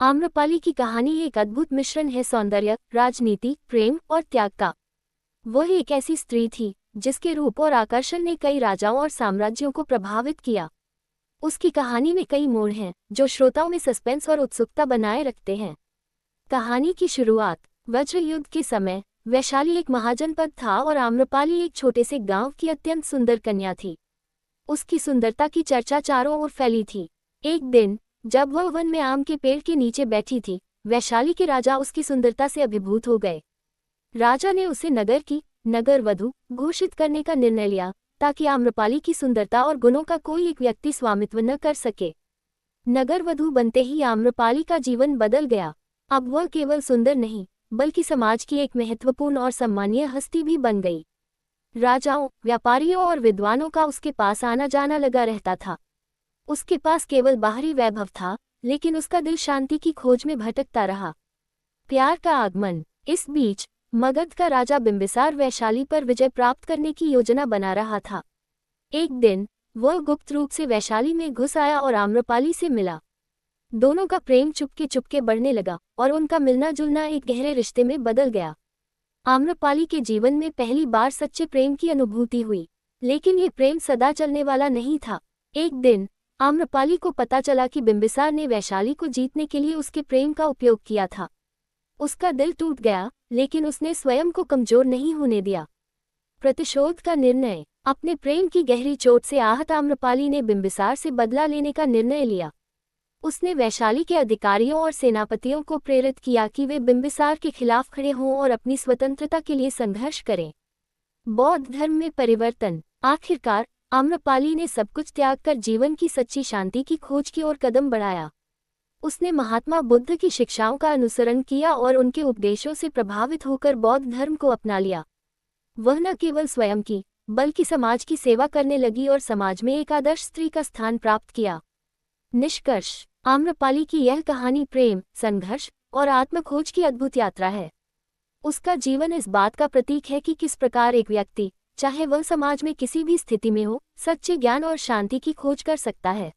आम्रपाली की कहानी एक अद्भुत मिश्रण है सौंदर्य, राजनीति, प्रेम और त्याग का। वह एक ऐसी स्त्री थी जिसके रूप और आकर्षण ने कई राजाओं और साम्राज्यों को प्रभावित किया। उसकी कहानी में कई मोड़ हैं जो श्रोताओं में सस्पेंस और उत्सुकता बनाए रखते हैं। कहानी की शुरुआत वज्र युद्ध के समय। वैशाली एक महाजनपद था और आम्रपाली एक छोटे से गांव की अत्यंत सुंदर कन्या थी। उसकी सुंदरता की चर्चा चारों ओर फैली थी। एक दिन जब वह वन में आम के पेड़ के नीचे बैठी थी, वैशाली के राजा उसकी सुंदरता से अभिभूत हो गए। राजा ने उसे नगर की नगर वधु घोषित करने का निर्णय लिया ताकि आम्रपाली की सुंदरता और गुणों का कोई एक व्यक्ति स्वामित्व न कर सके। नगर वधु बनते ही आम्रपाली का जीवन बदल गया। अब वह केवल सुंदर नहीं बल्कि समाज की एक महत्वपूर्ण और सम्मानीय हस्ती भी बन गई। राजाओं, व्यापारियों और विद्वानों का उसके पास आना जाना लगा रहता था। उसके पास केवल बाहरी वैभव था, लेकिन उसका दिल शांति की खोज में भटकता रहा। प्यार का आगमन। इस बीच मगध का राजा बिंबिसार वैशाली पर विजय प्राप्त करने की योजना बना रहा था। एक दिन वह गुप्त रूप से वैशाली में घुस आया और आम्रपाली से मिला। दोनों का प्रेम चुपके चुपके बढ़ने लगा और उनका मिलना जुलना एक गहरे रिश्ते में बदल गया। आम्रपाली के जीवन में पहली बार सच्चे प्रेम की अनुभूति हुई, लेकिन ये प्रेम सदा चलने वाला नहीं था। एक दिन आम्रपाली को पता चला कि बिंबिसार ने वैशाली को जीतने के लिए उसके प्रेम का उपयोग किया था। उसका दिल टूट गया, लेकिन उसने स्वयं को कमजोर नहीं होने दिया। प्रतिशोध का निर्णय। अपने प्रेम की गहरी चोट से आहत आम्रपाली ने बिंबिसार से बदला लेने का निर्णय लिया। उसने वैशाली के अधिकारियों और सेनापतियों को प्रेरित किया कि वे बिंबिसार के खिलाफ खड़े हों और अपनी स्वतंत्रता के लिए संघर्ष करें। बौद्ध धर्म में परिवर्तन। आखिरकार आम्रपाली ने सब कुछ त्याग कर जीवन की सच्ची शांति की खोज की ओर कदम बढ़ाया। उसने महात्मा बुद्ध की शिक्षाओं का अनुसरण किया और उनके उपदेशों से प्रभावित होकर बौद्ध धर्म को अपना लिया। वह न केवल स्वयं की बल्कि समाज की सेवा करने लगी और समाज में एक आदर्श स्त्री का स्थान प्राप्त किया। निष्कर्ष। आम्रपाली की यह कहानी प्रेम, संघर्ष और आत्मखोज की अद्भुत यात्रा है। उसका जीवन इस बात का प्रतीक है कि किस प्रकार एक व्यक्ति, चाहे वह समाज में किसी भी स्थिति में हो, सच्चे ज्ञान और शांति की खोज कर सकता है।